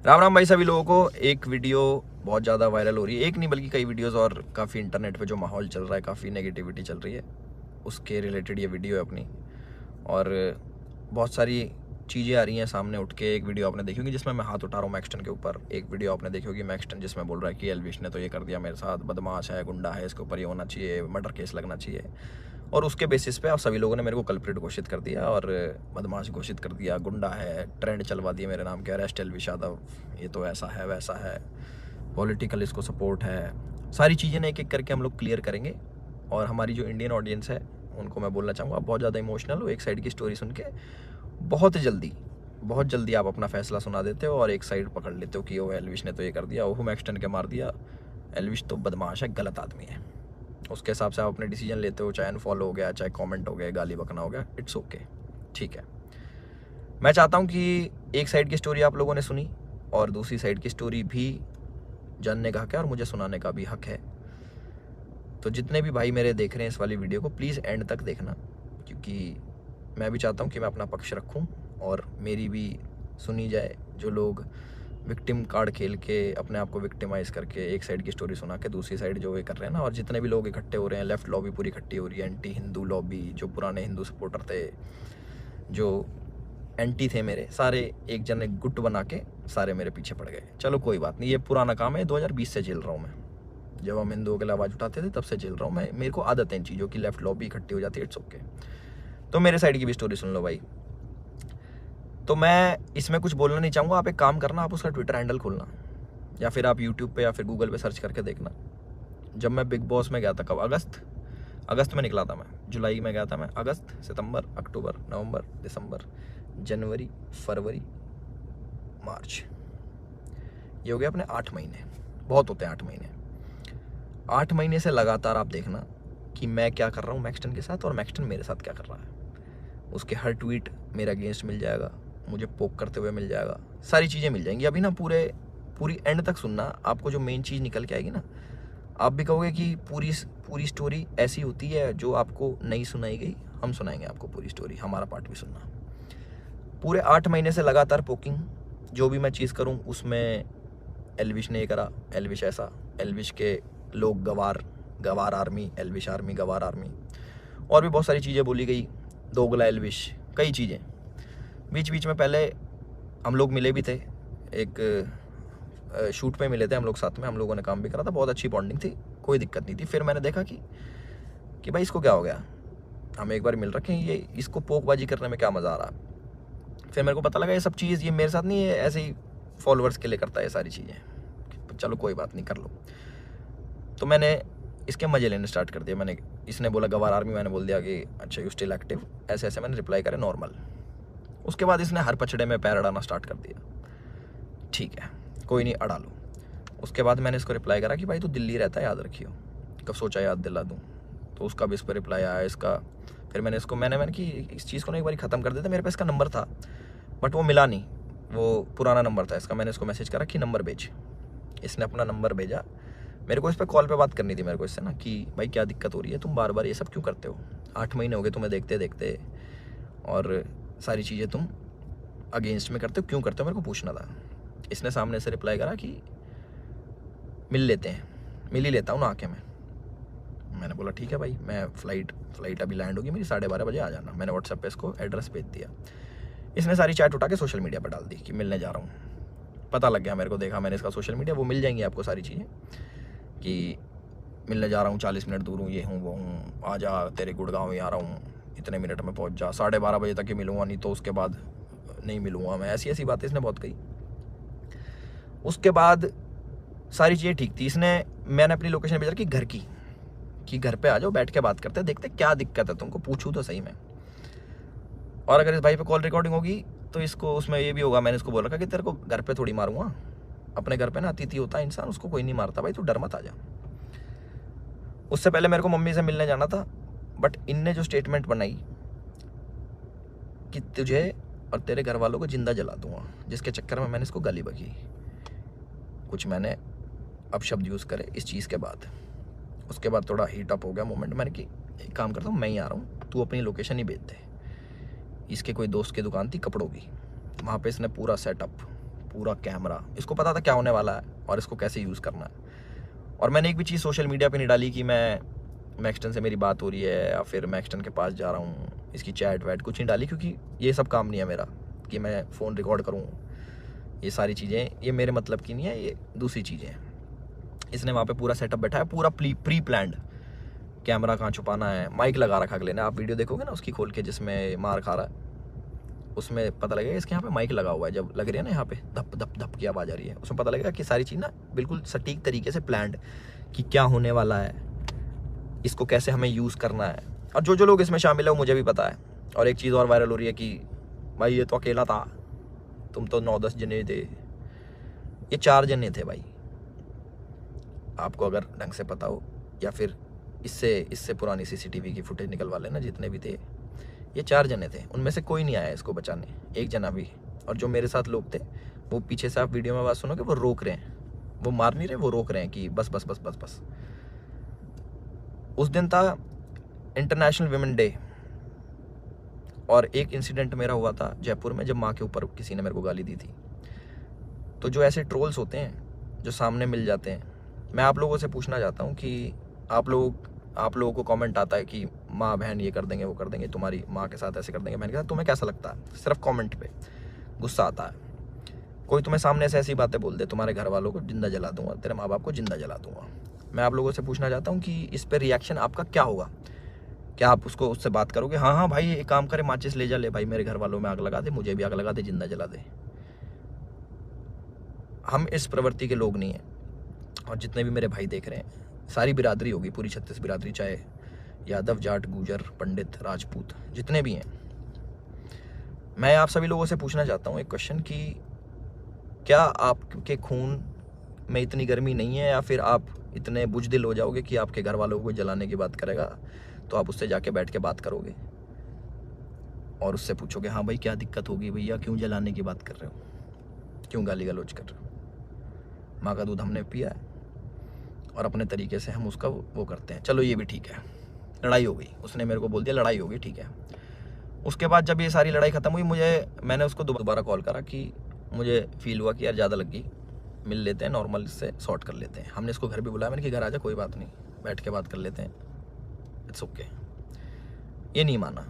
राम राम भाई सभी लोगों को। एक वीडियो बहुत ज़्यादा वायरल हो रही है, एक नहीं बल्कि कई वीडियोस, और काफ़ी इंटरनेट पे जो माहौल चल रहा है, काफ़ी नेगेटिविटी चल रही है, उसके रिलेटेड ये वीडियो है अपनी। और बहुत सारी चीज़ें आ रही हैं सामने उठ के। एक वीडियो आपने देखी होगी जिसमें मैं हाथ उठा रहा हूँ मैक्सटन के ऊपर। एक वीडियो आपने देखी होगी मैक्सटन जिसमें बोल रहा है कि एल्विश ने तो ये कर दिया मेरे साथ, बदमाश है, गुंडा है, इसके ऊपर ये होना चाहिए, मर्डर केस लगना चाहिए। और उसके बेसिस पे आप सभी लोगों ने मेरे को कल्प्रिट घोषित कर दिया और बदमाश घोषित कर दिया, गुंडा है, ट्रेंड चलवा दिया मेरे नाम के, अरेस्ट एल्विश यादव, ये तो ऐसा है वैसा है, पॉलिटिकल इसको सपोर्ट है। सारी चीज़ें ना एक एक करके हम लोग क्लियर करेंगे। और हमारी जो इंडियन ऑडियंस है उनको मैं बोलना चाहूँगा, आप बहुत ज़्यादा इमोशनल हो। एक साइड की स्टोरी सुन के बहुत जल्दी आप अपना फैसला सुना देते हो और एक साइड पकड़ लेते हो कि ओ एल्विश ने तो ये कर दिया, ओह मैक्सटन के मार दिया, एल्विश तो बदमाश है, गलत आदमी है। उसके हिसाब से आप अपने डिसीजन लेते हो, चाहे अनफॉलो हो गया, चाहे कमेंट हो गया, गाली बकना हो गया, इट्स ओके, ठीक है। मैं चाहता हूँ कि एक साइड की स्टोरी आप लोगों ने सुनी और दूसरी साइड की स्टोरी भी जानने का हक है और मुझे सुनाने का भी हक है। तो जितने भी भाई मेरे देख रहे हैं इस वाली वीडियो को, प्लीज़ एंड तक देखना, क्योंकि मैं भी चाहता हूँ कि मैं अपना पक्ष रखूँ और मेरी भी सुनी जाए। जो लोग विक्टिम कार्ड खेल के अपने आप को विक्टिमाइज़ करके एक साइड की स्टोरी सुना के दूसरी साइड जो ये कर रहे हैं ना, और जितने भी लोग इकट्ठे हो रहे हैं, लेफ्ट लॉबी पूरी इकट्ठी हो रही है, एंटी हिंदू लॉबी, जो पुराने हिंदू सपोर्टर थे, जो एंटी थे मेरे, सारे एक जन गुट बना के सारे मेरे पीछे पड़ गए। चलो कोई बात नहीं, ये पुराना काम है, 2020 से झेल रहा हूँ मैं। जब हम हिंदुओं के लिए आवाज़ उठाते थे तब से झेल रहा हूँ मैं। मेरे को आदत है इन चीज़ों की, लेफ्ट लॉबी इकट्ठी हो जाती है, इट्स ओके। तो मेरे साइड की भी स्टोरी सुन लो भाई। तो मैं इसमें कुछ बोलना नहीं चाहूँगा। आप एक काम करना, आप उसका ट्विटर हैंडल खोलना या फिर आप यूट्यूब पे या फिर गूगल पे सर्च करके देखना। जब मैं बिग बॉस में गया था, कब, अगस्त में निकला था मैं, जुलाई में गया था मैं, अगस्त, सितंबर, अक्टूबर, नवंबर, दिसंबर, जनवरी, फरवरी, मार्च, ये हो गया अपने 8 महीने। बहुत होते हैं 8 महीने। 8 महीने से लगातार आप देखना कि मैं क्या कर रहा हूँ मैक्सटन के साथ और मैक्सटन मेरे साथ क्या कर रहा है। उसके हर ट्वीट मेरे अगेंस्ट मिल जाएगा, मुझे पोक करते हुए मिल जाएगा, सारी चीज़ें मिल जाएंगी। अभी ना पूरी एंड तक सुनना, आपको जो मेन चीज़ निकल के आएगी ना, आप भी कहोगे कि पूरी स्टोरी ऐसी होती है जो आपको नहीं सुनाई गई। हम सुनाएंगे आपको पूरी स्टोरी, हमारा पार्ट भी सुनना। पूरे 8 महीने से लगातार पोकिंग, जो भी मैं चीज़ करूँ उसमें एल्विश ने ये करा, एल्विश ऐसा, एल्विश के लोग गवार आर्मी, एल्विश आर्मी, गवार आर्मी, और भी बहुत सारी चीज़ें बोली गई, दोगला एल्विश, कई चीज़ें। बीच बीच में पहले हम लोग मिले भी थे, एक शूट पे मिले थे हम लोग साथ में, हम लोगों ने काम भी करा था, बहुत अच्छी बॉन्डिंग थी, कोई दिक्कत नहीं थी। फिर मैंने देखा कि भाई इसको क्या हो गया, हम एक बार मिल रखे हैं, ये इसको पोकबाजी करने में क्या मज़ा आ रहा। फिर मेरे को पता लगा ये सब चीज़ ये मेरे साथ नहीं है, ऐसे ही फॉलोअर्स के लिए करता है ये सारी चीज़ें। चलो कोई बात नहीं, कर लो। तो मैंने इसके मज़े लेने स्टार्ट कर दिया। इसने बोला गवार आर्मी, मैंने बोल दिया कि अच्छा यू स्टिल एक्टिव, ऐसे ऐसे मैंने रिप्लाई करे नॉर्मल। उसके बाद इसने हर पचड़े में पैर अड़ाना स्टार्ट कर दिया। ठीक है, कोई नहीं, अड़ा लो। उसके बाद मैंने इसको रिप्लाई करा कि भाई तू दिल्ली रहता है, याद रखियो, कब सोचा याद दिला दूँ। तो उसका भी इस पर रिप्लाई आया इसका। फिर मैंने कि इस चीज़ को ना एक बार ख़त्म कर देता। मेरे पास इसका नंबर था बट वो मिला नहीं, वो पुराना नंबर था इसका। मैंने इसको मैसेज करा कि नंबर भेज। इसने अपना नंबर भेजा। मेरे को इस पर कॉल पे बात करनी थी मेरे को इससे ना, कि भाई क्या दिक्कत हो रही है, तुम बार बार ये सब क्यों करते हो, 8 महीने हो गए तुम्हें देखते देखते, और सारी चीज़ें तुम अगेंस्ट में करते हो, क्यों करते हो, मेरे को पूछना था। इसने सामने से रिप्लाई करा कि मिल लेते हैं, मिल ही लेता हूँ ना आके मैं। मैंने बोला ठीक है भाई, मैं फ़्लाइट अभी लैंड होगी मेरी, 12:30 बजे आ जाना। मैंने व्हाट्सएप पे इसको एड्रेस भेज दिया। इसने सारी चैट उठा के सोशल मीडिया पर डाल दी कि मिलने जा रहा हूँ। पता लग गया मेरे को, देखा मैंने इसका सोशल मीडिया, वो मिल जाएंगी आपको सारी चीज़ें कि मिलने जा रहा हूँ, 40 मिनट दूर हूँ, ये हूँ वो हूँ, आ जा, तेरे गुड़गांव ही आ रहा हूँ, इतने मिनट में पहुँच जा, 12:30 बजे तक ही मिलूँगा, नहीं तो उसके बाद नहीं मिलूँगा मैं। ऐसी ऐसी बातें इसने बहुत कही। उसके बाद सारी चीज़ें ठीक थी। मैंने अपनी लोकेशन भेजा कि घर की, कि घर पे आ जाओ, बैठ के बात करते हैं, देखते क्या दिक्कत है तुमको, पूछूँ तो सही में। और अगर इस भाई पे कॉल रिकॉर्डिंग होगी तो इसको उसमें ये भी होगा, मैंने इसको बोल रखा कि तेरे को घर पे थोड़ी मारूंगा, अपने घर पे ना अतिथि होता है इंसान, उसको कोई नहीं मारता भाई, तू डर मत, आ जा। उससे पहले मेरे को मम्मी से मिलने जाना था, बट इनने जो स्टेटमेंट बनाई कि तुझे और तेरे घर वालों को जिंदा जला दूंगा, जिसके चक्कर में मैंने इसको गाली बकी। कुछ मैंने अपशब्द यूज़ करे इस चीज़ के बाद। उसके बाद थोड़ा हीट अप हो गया मोमेंट। मैंने कि एक काम करता हूँ, मैं ही आ रहा हूँ, तू अपनी लोकेशन ही भेज दे। इसके कोई दोस्त की दुकान थी कपड़ों की, वहाँ पे इसने पूरा सेटअप, पूरा कैमरा। इसको पता था क्या होने वाला है और इसको कैसे यूज़ करना है। और मैंने एक भी चीज़ सोशल मीडिया पे नहीं डाली कि मैं मैक्सटन से मेरी बात हो रही है या फिर मैक्सटन के पास जा रहा हूँ, इसकी चैट वैट कुछ नहीं डाली, क्योंकि ये सब काम नहीं है मेरा कि मैं फ़ोन रिकॉर्ड करूँ। ये सारी चीज़ें ये मेरे मतलब की नहीं है, ये दूसरी चीज़ें हैं। इसने वहाँ पे पूरा सेटअप बैठा है, पूरा प्री प्लान्ड, कैमरा कहाँ छुपाना है, माइक लगा रखा अगले ने। आप वीडियो देखोगे ना उसकी खोल के जिसमें मार खा रहा है, उसमें पता लगेगा इसके यहाँ पे माइक लगा हुआ है। जब लग रही है ना यहाँ पे धप धप धप की आवाज़ आ रही है, उसमें पता लगेगा कि सारी चीज़ ना बिल्कुल सटीक तरीके से प्लान्ड, कि क्या होने वाला है, इसको कैसे हमें यूज़ करना है। और जो लोग इसमें शामिल है वो मुझे भी पता है। और एक चीज़ और वायरल हो रही है कि भाई ये तो अकेला था, तुम तो 9-10 जने थे। ये 4 जने थे भाई, आपको अगर ढंग से पता हो, या फिर इससे पुरानी सीसीटीवी की फुटेज निकलवा लेना, जितने भी थे ये 4 जने थे। उनमें से कोई नहीं आया इसको बचाने, एक जना भी। और जो मेरे साथ लोग थे वो पीछे से, आप वीडियो में बात सुनोगे, वो रोक रहे हैं, वो मार नहीं रहे, वो रोक रहे हैं कि बस बस बस बस बस। उस दिन था इंटरनेशनल विमेन डे, और एक इंसिडेंट मेरा हुआ था जयपुर में, जब माँ के ऊपर किसी ने मेरे को गाली दी थी। तो जो ऐसे ट्रोल्स होते हैं जो सामने मिल जाते हैं, मैं आप लोगों से पूछना चाहता हूँ कि आप लोगों को कमेंट आता है कि माँ बहन ये कर देंगे, वो कर देंगे, तुम्हारी माँ के साथ ऐसे कर देंगे, बहन के साथ, तुम्हें कैसा लगता है? सिर्फ कमेंट पे गुस्सा आता है। कोई तुम्हें सामने से ऐसी बातें बोल दे, तुम्हारे घर वालों को जिंदा जला दूंगा, तेरे माँ बाप को जिंदा जला दूंगा। मैं आप लोगों से पूछना चाहता हूँ कि इस पर रिएक्शन आपका क्या होगा? क्या आप उससे बात करोगे, हाँ हाँ भाई एक काम करे, माचिस ले जा, ले भाई मेरे घर वालों में आग लगा दे, मुझे भी आग लगा दे, जिंदा जला दे? हम इस प्रवृत्ति के लोग नहीं हैं। और जितने भी मेरे भाई देख रहे हैं, सारी बिरादरी होगी, पूरी 36 बिरादरी, चाहे यादव, जाट, गुजर, पंडित, राजपूत, जितने भी हैं, मैं आप सभी लोगों से पूछना चाहता हूँ एक क्वेश्चन कि क्या आपके खून में इतनी गर्मी नहीं है, या फिर आप इतने बुजदिल हो जाओगे कि आपके घर वालों को जलाने की बात करेगा तो आप उससे जाके बैठ के बात करोगे और उससे पूछोगे, हाँ भाई क्या दिक्कत होगी भैया, क्यों जलाने की बात कर रहे हो, क्यों गाली गलौज कर रहे हो? माँ का दूध हमने पिया है और अपने तरीके से हम उसका वो करते हैं। चलो ये भी ठीक है, लड़ाई हो गई, उसने मेरे को बोल दिया लड़ाई हो गई, ठीक है। उसके बाद जब ये सारी लड़ाई ख़त्म हुई, मैंने उसको दोबारा कॉल करा कि मुझे फील हुआ कि यार ज़्यादा लग गई, मिल लेते हैं, नॉर्मल इससे सॉर्ट कर लेते हैं। हमने इसको घर भी बुलाया, मैंने कि घर आ जा, कोई बात नहीं, बैठ के बात कर लेते हैं, इट्स ओके। ये नहीं माना,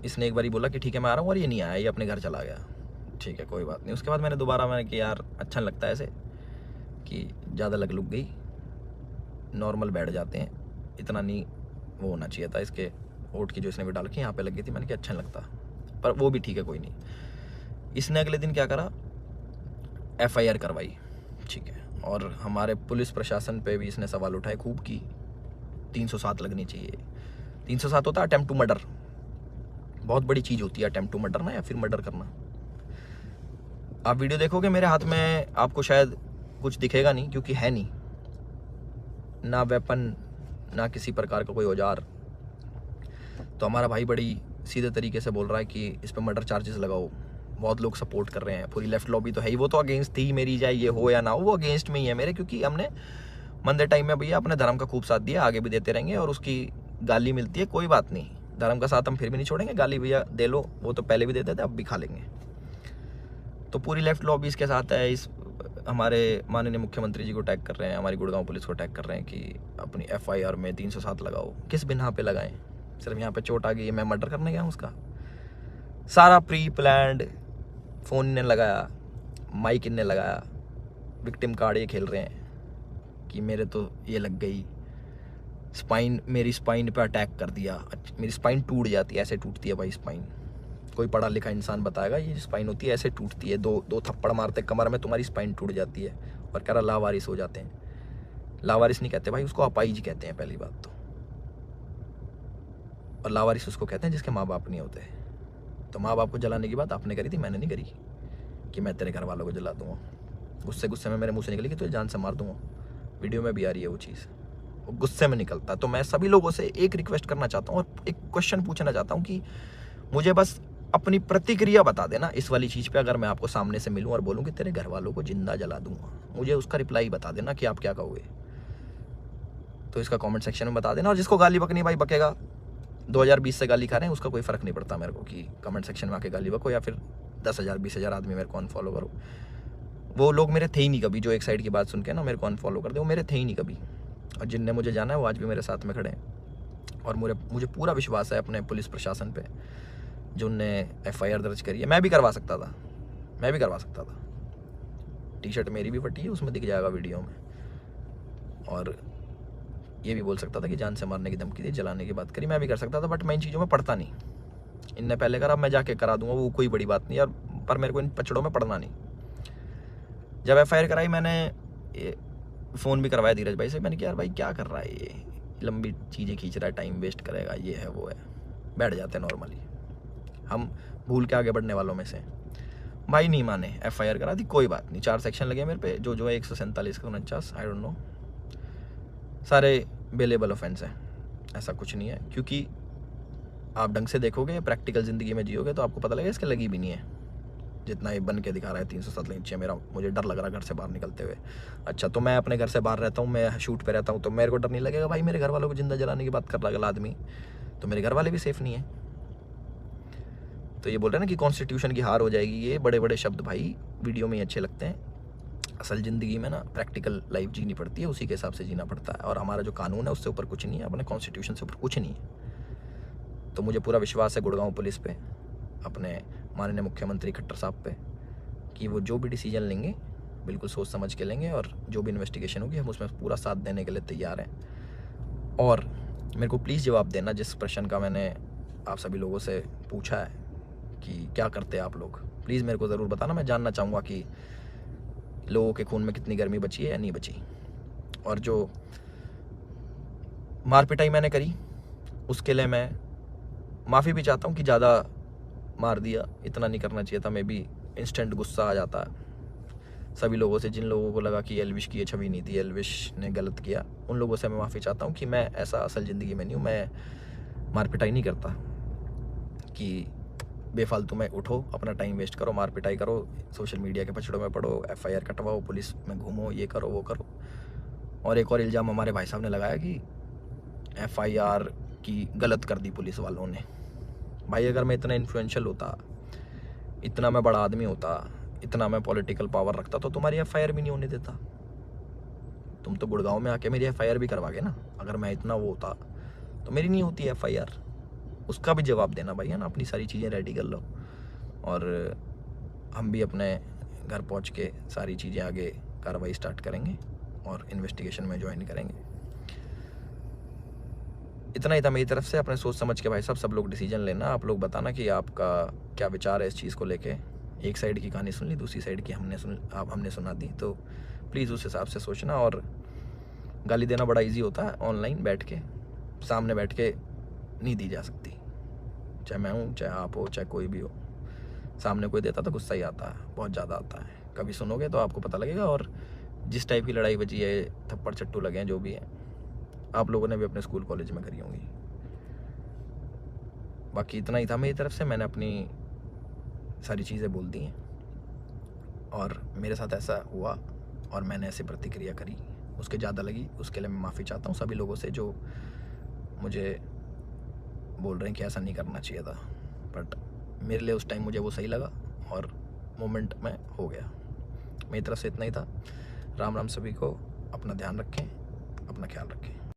इसने एक बारी बोला कि ठीक है मैं आ रहा हूँ, और ये नहीं आया, ये अपने घर चला गया, ठीक है कोई बात नहीं। उसके बाद मैंने कि यार अच्छा लगता है ऐसे कि ज़्यादा लग गई, नॉर्मल बैठ जाते हैं, इतना नहीं वो होना चाहिए था। इसके ओट की जो इसने भी डाल के यहाँ पे लग गई थी, मैंने कहा अच्छा नहीं लगता, पर वो भी ठीक है कोई नहीं। इसने अगले दिन क्या करा, FIR करवाई, ठीक है। और हमारे पुलिस प्रशासन पे भी इसने सवाल उठाए खूब की 307 लगनी चाहिए। 307 होता है अटेम्प्ट टू मर्डर, बहुत बड़ी चीज़ होती है अटेम्प्ट टू मर्डर ना, या फिर मर्डर करना। आप वीडियो देखोगे मेरे हाथ में, आपको शायद कुछ दिखेगा नहीं, क्योंकि है नहीं ना वेपन, ना किसी प्रकार का कोई औजार। तो हमारा भाई बड़ी सीधे तरीके से बोल रहा है कि इस पर मर्डर चार्जेस लगाओ। बहुत लोग सपोर्ट कर रहे हैं, पूरी लेफ्ट लॉबी तो है ही, वो तो अगेंस्ट थी मेरी, चाहे ये हो या ना हो, वो अगेंस्ट में ही है मेरे, क्योंकि हमने मंदे टाइम में भैया अपने धर्म का खूब साथ दिया, आगे भी देते रहेंगे। और उसकी गाली मिलती है, कोई बात नहीं, धर्म का साथ हम फिर भी नहीं छोड़ेंगे, गाली भैया दे लो, वो तो पहले भी देते थे, अब भी खा लेंगे। तो पूरी लेफ्ट लॉबी इसके साथ है। इस हमारे माननीय मुख्यमंत्री जी को टैग कर रहे हैं, हमारी गुड़गांव पुलिस को टैग कर रहे हैं कि अपनी FIR में 307 लगाओ। किस बिना पे लगाएं? सिर्फ यहाँ पे चोट आ गई, मैं मर्डर करने गया हूँ उसका? सारा प्री प्लान्ड, फ़ोन इनने लगाया, माइक इनने लगाया, विक्टिम कार्ड ये खेल रहे हैं कि मेरे तो ये लग गई, स्पाइन, मेरी स्पाइन पे अटैक कर दिया, मेरी स्पाइन टूट जाती है, ऐसे टूटती है भाई स्पाइन, कोई पढ़ा लिखा इंसान बताएगा ये स्पाइन होती है ऐसे टूटती है, दो थप्पड़ मारते कमर में तुम्हारी स्पाइन टूट जाती है। और कह रहा लावारिस हो जाते हैं। लावारिस नहीं कहते भाई, उसको अपाहिज कहते हैं पहली बात तो। और लावारिस उसको कहते हैं जिसके माँ बाप नहीं होते। तो माँ बाप को जलाने की बात आपने करी थी, मैंने नहीं करी कि मैं तेरे घर वालों को जला दूंगा। गुस्से में मेरे मुँह से निकली कि तुझे जान से मार दूंगा। वीडियो में भी आ रही है वो चीज़, वो गुस्से में निकलता है। तो मैं सभी लोगों से एक रिक्वेस्ट करना चाहता हूँ और एक क्वेश्चन पूछना चाहता हूँ कि मुझे बस अपनी प्रतिक्रिया बता देना इस वाली चीज़ पे। अगर मैं आपको सामने से मिलूं और बोलूं कि तेरे घर वालों को जिंदा जला दूंगा, मुझे उसका रिप्लाई बता देना कि आप क्या कहोगे। तो इसका कमेंट सेक्शन में बता देना। और जिसको गाली बकनी भाई बकेगा, 2020 से गाली खा रहे हैं, उसका कोई फ़र्क नहीं पड़ता मेरे को कि कमेंट सेक्शन में आके गाली बको या फिर 10,000 20,000 आदमी मेरे को अनफॉलो करो। वो लोग मेरे थे ही नहीं कभी, जो एक साइड की बात सुन के ना मेरे को अनफॉलो कर दे, वो मेरे थे ही नहीं कभी। और जिनने मुझे जाना है वो आज भी मेरे साथ में खड़े हैं। और मुझे पूरा विश्वास है अपने पुलिस प्रशासन पे, जो उनने FIR दर्ज करी है। मैं भी करवा सकता था, टी-शर्ट मेरी भी फटी है, उसमें दिख जाएगा वीडियो में। और ये भी बोल सकता था कि जान से मारने की धमकी दी, जलाने की बात करी, मैं भी कर सकता था, बट मैं इन चीज़ों में पढ़ता नहीं। इनने पहले करा, मैं जाके करा दूंगा, वो कोई बड़ी बात नहीं यार, पर मेरे को इन पचड़ों में पढ़ना नहीं। जब FIR कराई मैंने फ़ोन भी करवाया धीरज भाई से, मैंने कहा यार भाई क्या कर रहा है ये, लंबी चीज़ें खींच रहा है, टाइम वेस्ट करेगा, ये है वो है। बैठ जाते हैं नॉर्मली, हम भूल के आगे बढ़ने वालों में से। भाई नहीं माने, FIR करा दी, कोई बात नहीं। 4 सेक्शन लगे मेरे पे, जो है 147 का 49, आई डोंट नो, सारे बेलेबल ऑफेंस है, ऐसा कुछ नहीं है। क्योंकि आप ढंग से देखोगे, प्रैक्टिकल ज़िंदगी में जियोगे तो आपको पता लगेगा इसके लगी भी नहीं है, जितना ये बन के दिखा रहा है। 307 इंच है मेरा, मुझे डर लग रहा है घर से बाहर निकलते हुए। अच्छा, तो मैं अपने घर से बाहर रहता हूँ, मैं शूट पे रहता हूँ, तो मेरे को डर नहीं लगेगा? भाई मेरे घर वालों को जिंदा जलाने की बात कर रहा है आदमी, तो मेरे घर वाले भी सेफ नहीं है। तो ये बोल रहे हैं ना कि कॉन्स्टिट्यूशन की हार हो जाएगी, ये बड़े बड़े शब्द भाई वीडियो में ही अच्छे लगते हैं। असल ज़िंदगी में ना प्रैक्टिकल लाइफ जीनी पड़ती है, उसी के हिसाब से जीना पड़ता है। और हमारा जो कानून है उससे ऊपर कुछ नहीं है, अपने कॉन्स्टिट्यूशन से ऊपर कुछ नहीं है। तो मुझे पूरा विश्वास है गुड़गांव पुलिस पे, अपने माननीय मुख्यमंत्री खट्टर साहब पे, कि वो जो भी डिसीजन लेंगे बिल्कुल सोच समझ के लेंगे, और जो भी इन्वेस्टिगेशन होगी हम उसमें पूरा साथ देने के लिए तैयार हैं। और मेरे को प्लीज़ जवाब देना जिस प्रश्न का मैंने आप सभी लोगों से पूछा है कि क्या करते हैं आप लोग, प्लीज़ मेरे को ज़रूर बताना। मैं जानना चाहूँगा कि लोगों के खून में कितनी गर्मी बची है या नहीं बची। और जो मार पिटाई मैंने करी उसके लिए मैं माफ़ी भी चाहता हूँ कि ज़्यादा मार दिया, इतना नहीं करना चाहिए था। मैं भी इंस्टेंट गुस्सा आ जाता है सभी लोगों से, जिन लोगों को लगा कि एल्विश की ये छवि नहीं थी, एल्विश ने गलत किया, उन लोगों से मैं माफ़ी चाहता हूँ कि मैं ऐसा असल ज़िंदगी में नहीं हूँ। मैं मार पिटाई नहीं करता कि बेफालतू में उठो, अपना टाइम वेस्ट करो, मार पिटाई करो, सोशल मीडिया के पछड़ों में पड़ो, FIR कटवाओ, पुलिस में घूमो, ये करो वो करो। और एक और इल्ज़ाम हमारे भाई साहब ने लगाया कि FIR की गलत कर दी पुलिस वालों ने। भाई अगर मैं इतना इन्फ्लुएंशियल होता, इतना मैं बड़ा आदमी होता, इतना मैं पॉलिटिकल पावर रखता, तो तुम्हारी FIR भी नहीं होने देता। तुम तो गुड़गांव में आके मेरी FIR भी करवा गए ना। अगर मैं इतना वो होता तो मेरी नहीं होती FIR, उसका भी जवाब देना भाई, है ना। अपनी सारी चीज़ें रेडी कर लो, और हम भी अपने घर पहुंच के सारी चीज़ें आगे कार्रवाई स्टार्ट करेंगे और इन्वेस्टिगेशन में ज्वाइन करेंगे। इतना ही था मेरी तरफ से। अपने सोच समझ के भाई साहब सब लोग डिसीजन लेना। आप लोग बताना कि आपका क्या विचार है इस चीज़ को लेके। एक साइड की कहानी सुन ली, दूसरी साइड की हमने सुना दी, तो प्लीज़ उस हिसाब से सोचना। और गाली देना बड़ा इजी होता है, ऑनलाइन बैठ के, सामने बैठ के नहीं दी जा सकती। चाहे मैं हूँ, चाहे आप हो, चाहे कोई भी हो, सामने कोई देता तो गुस्सा ही आता है, बहुत ज़्यादा आता है। कभी सुनोगे तो आपको पता लगेगा। और जिस टाइप की लड़ाई बची है, थप्पड़ चट्टू लगे हैं, जो भी है, आप लोगों ने भी अपने स्कूल कॉलेज में करी होंगी। बाकी इतना ही था मेरी तरफ से। मैंने अपनी सारी चीज़ें बोल दी हैं, और मेरे साथ ऐसा हुआ और मैंने ऐसी प्रतिक्रिया करी, उसके ज़्यादा लगी, उसके लिए मैं माफ़ी चाहता हूँ सभी लोगों से जो मुझे बोल रहे हैं कि ऐसा नहीं करना चाहिए था। बट मेरे लिए उस टाइम मुझे वो सही लगा और मोमेंट में हो गया। मेरी तरफ से इतना ही था। राम राम सभी को। अपना ध्यान रखें, अपना ख्याल रखें।